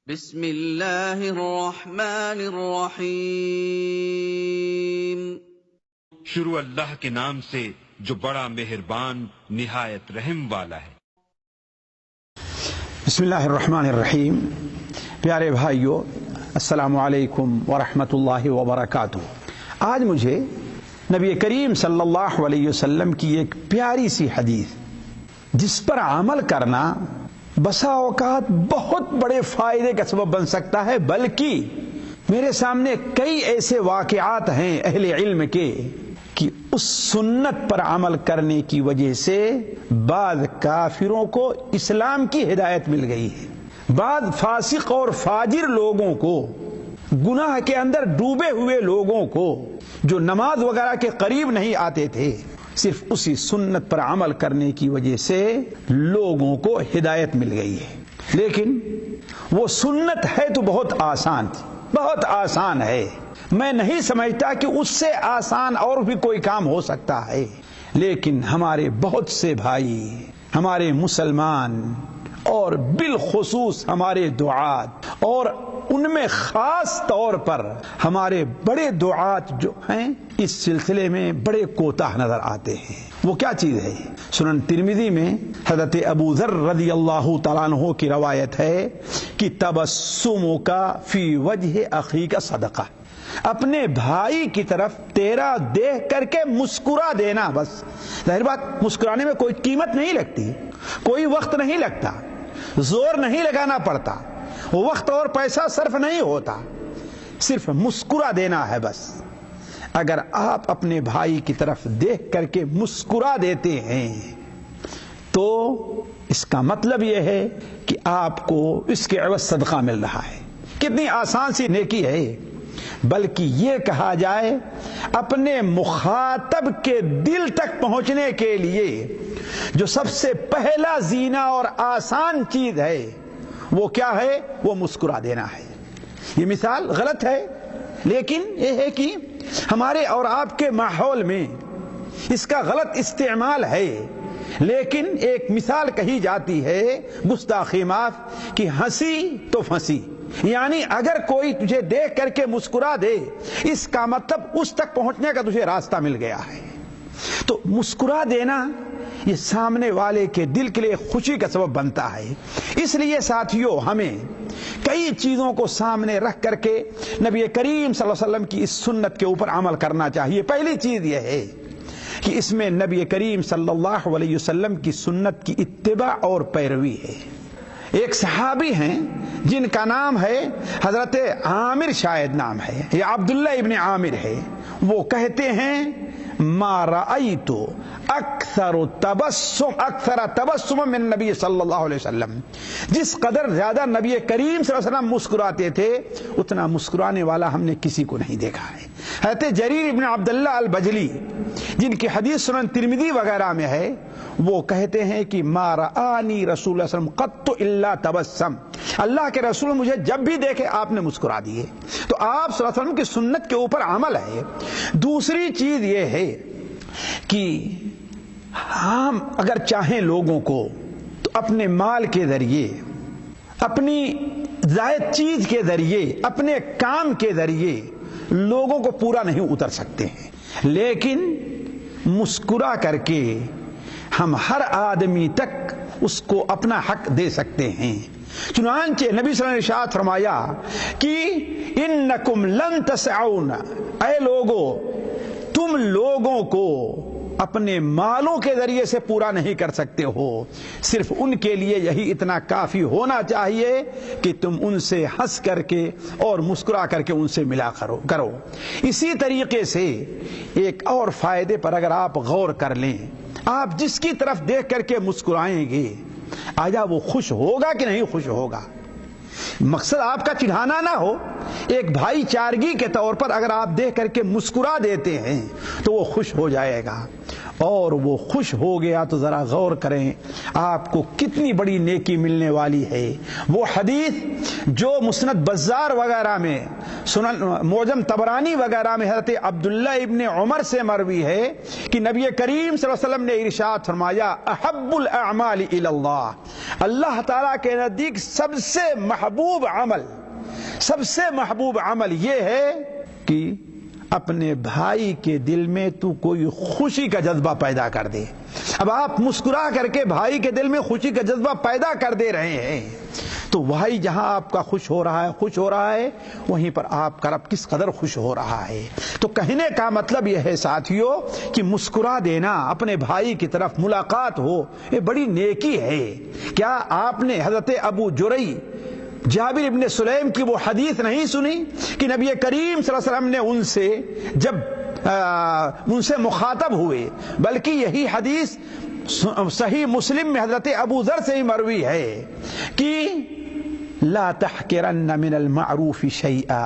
بسم اللہ الرحمن الرحیم۔ شروع اللہ کے نام سے جو بڑا مہربان نہایت رحم والا ہے۔ بسم اللہ الرحمن الرحیم۔ پیارے بھائیو، السلام علیکم ورحمۃ اللہ وبرکاتہ۔ آج مجھے نبی کریم صلی اللہ علیہ وسلم کی ایک پیاری سی حدیث جس پر عمل کرنا بسا اوقات بہت بڑے فائدے کا سبب بن سکتا ہے، بلکہ میرے سامنے کئی ایسے واقعات ہیں اہل علم کے کہ اس سنت پر عمل کرنے کی وجہ سے بعض کافروں کو اسلام کی ہدایت مل گئی ہے، بعض فاسق اور فاجر لوگوں کو، گناہ کے اندر ڈوبے ہوئے لوگوں کو جو نماز وغیرہ کے قریب نہیں آتے تھے، صرف اسی سنت پر عمل کرنے کی وجہ سے لوگوں کو ہدایت مل گئی ہے۔ لیکن وہ سنت ہے تو بہت آسان تھی، بہت آسان ہے، میں نہیں سمجھتا کہ اس سے آسان اور بھی کوئی کام ہو سکتا ہے، لیکن ہمارے بہت سے بھائی، ہمارے مسلمان اور بالخصوص ہمارے دعات، اور ان میں خاص طور پر ہمارے بڑے دعات جو ہیں، اس سلسلے میں بڑے کوتاہ نظر آتے ہیں۔ وہ کیا چیز ہے؟ سنن ترمذی میں حضرت ابو ذر رضی اللہ تعالیٰ عنہ کی روایت ہے کہ تبسمک فی وجہ اخیک صدقہ، اپنے بھائی کی طرف تیرا دیکھ کر کے مسکرا دینا۔ بس ظاہر بات، مسکرانے میں کوئی قیمت نہیں لگتی، کوئی وقت نہیں لگتا، زور نہیں لگانا پڑتا، وقت اور پیسہ صرف نہیں ہوتا، صرف مسکرا دینا ہے بس۔ اگر آپ اپنے بھائی کی طرف دیکھ کر کے مسکرا دیتے ہیں تو اس کا مطلب یہ ہے کہ آپ کو اس کے عوض صدقہ مل رہا ہے۔ کتنی آسان سی نیکی ہے، بلکہ یہ کہا جائے اپنے مخاطب کے دل تک پہنچنے کے لیے جو سب سے پہلا زینہ اور آسان چیز ہے وہ کیا ہے؟ وہ مسکرا دینا ہے۔ یہ مثال غلط ہے، لیکن یہ ہے کہ ہمارے اور آپ کے ماحول میں اس کا غلط استعمال ہے، لیکن ایک مثال کہی جاتی ہے گستاخی معاف کہ ہنسی تو پھنسی، یعنی اگر کوئی تجھے دیکھ کر کے مسکرا دے، اس کا مطلب اس تک پہنچنے کا تجھے راستہ مل گیا ہے۔ تو مسکرا دینا یہ سامنے والے کے دل کے لیے خوشی کا سبب بنتا ہے۔ اس لیے ساتھیوں، ہمیں کئی چیزوں کو سامنے رکھ کر کے نبی کریم صلی اللہ علیہ وسلم کی اس سنت کے اوپر عمل کرنا چاہیے۔ پہلی چیز یہ ہے کہ اس میں نبی کریم صلی اللہ علیہ وسلم کی سنت کی اتباع اور پیروی ہے۔ ایک صحابی ہیں جن کا نام ہے حضرت عامر، شاید نام ہے یا عبداللہ ابن عامر ہے، وہ کہتے ہیں ما رأیت اکثر تبسم من نبی صلی اللہ علیہ وسلم، جس قدر زیادہ نبی کریم صلی اللہ علیہ وسلم مسکراتے تھے اتنا مسکرانے والا ہم نے کسی کو نہیں دیکھا ہے۔ حضرت جریر ابن عبداللہ البجلی جن کی حدیث سنن ترمذی وغیرہ میں ہے، وہ کہتے ہیں کہ ما رآنی رسول اللہ صلی اللہ علیہ وسلم قط الا تبسم، اللہ کے رسول مجھے جب بھی دیکھے آپ نے مسکرا دیے۔ تو آپ صلی اللہ علیہ وسلم کی سنت کے اوپر عمل ہے۔ دوسری چیز یہ ہے کہ ہم اگر چاہیں لوگوں کو تو اپنے مال کے ذریعے، اپنی زائد چیز کے ذریعے، اپنے کام کے ذریعے لوگوں کو پورا نہیں اتر سکتے ہیں، لیکن مسکرا کر کے ہم ہر آدمی تک اس کو اپنا حق دے سکتے ہیں۔ چنانچہ نبی صلی اللہ علیہ وسلم نے ارشاد فرمایا کہ انکم لن تسعون، اے لوگو، تم لوگوں کو اپنے مالوں کے ذریعے سے پورا نہیں کر سکتے ہو، صرف ان کے لیے یہی اتنا کافی ہونا چاہیے کہ تم ان سے ہنس کر کے اور مسکرا کر کے ان سے ملا کرو۔ اسی طریقے سے ایک اور فائدے پر اگر آپ غور کر لیں، آپ جس کی طرف دیکھ کر کے مسکرائیں گے، آیا وہ خوش ہوگا کہ نہیں خوش ہوگا؟ مقصد آپ کا چڑھانا نہ ہو، ایک بھائی چارگی کے طور پر اگر آپ دیکھ کر کے مسکرا دیتے ہیں تو وہ خوش ہو جائے گا، اور وہ خوش ہو گیا تو ذرا غور کریں آپ کو کتنی بڑی نیکی ملنے والی ہے۔ وہ حدیث جو مسند بزار وغیرہ میں سنن معجم طبرانی وغیرہ میں حضرت عبداللہ ابن عمر سے مروی ہے کہ نبی کریم صلی اللہ علیہ وسلم نے ارشاد فرمایا احب الاعمال الی اللہ، اللہ تعالیٰ کے نزدیک سب سے محبوب عمل یہ ہے کہ اپنے بھائی کے دل میں تو کوئی خوشی کا جذبہ پیدا کر دے۔ اب آپ مسکرا کر کے بھائی کے دل میں خوشی کا جذبہ پیدا کر دے رہے ہیں، تو بھائی جہاں آپ کا خوش ہو رہا ہے وہیں پر آپ کا رب کس قدر خوش ہو رہا ہے۔ تو کہنے کا مطلب یہ ہے ساتھیو کہ مسکرا دینا، اپنے بھائی کی طرف ملاقات ہو، یہ بڑی نیکی ہے۔ کیا آپ نے حضرت ابو جرئی جابر ابن سلیم کی وہ حدیث نہیں سنی کہ نبی کریم صلی اللہ علیہ وسلم نے ان سے مخاطب ہوئے؟ بلکہ یہی حدیث صحیح مسلم میں حضرت ابو ذر سے ہی مروی ہے کہ لا تحقرن من المعروف شیئا،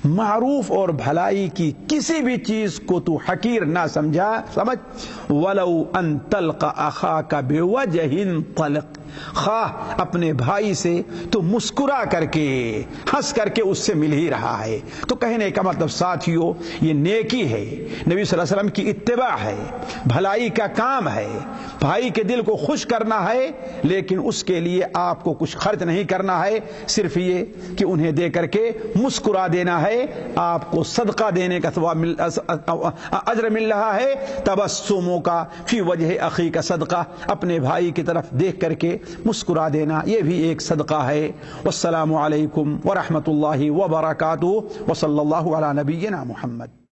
معروف اور بھلائی کی کسی بھی چیز کو تو حقیر نہ سمجھ، ولو ان تلقى اخاك بوجه طلق، خواہ اپنے بھائی سے تو مسکرا کر کے ہنس کر کے اس سے مل ہی رہا ہے۔ تو کہنے کا مطلب ساتھیو یہ نیکی ہے، نبی صلی اللہ علیہ وسلم کی اتباع ہے، بھلائی کا کام ہے، بھائی کے دل کو خوش کرنا ہے، لیکن اس کے لیے آپ کو کچھ خرچ نہیں کرنا ہے، صرف یہ کہ انہیں دے کر کے مسکرا دینا ہے، آپ کو صدقہ دینے کا اجر مل رہا ہے۔ تبسموں کا فی وجہ اخی کا صدقہ، اپنے بھائی کی طرف دیکھ کر کے مسکرا دینا یہ بھی ایک صدقہ ہے۔ والسلام علیکم ورحمۃ اللہ وبرکاتہ، وصلی اللہ علی نبینا محمد۔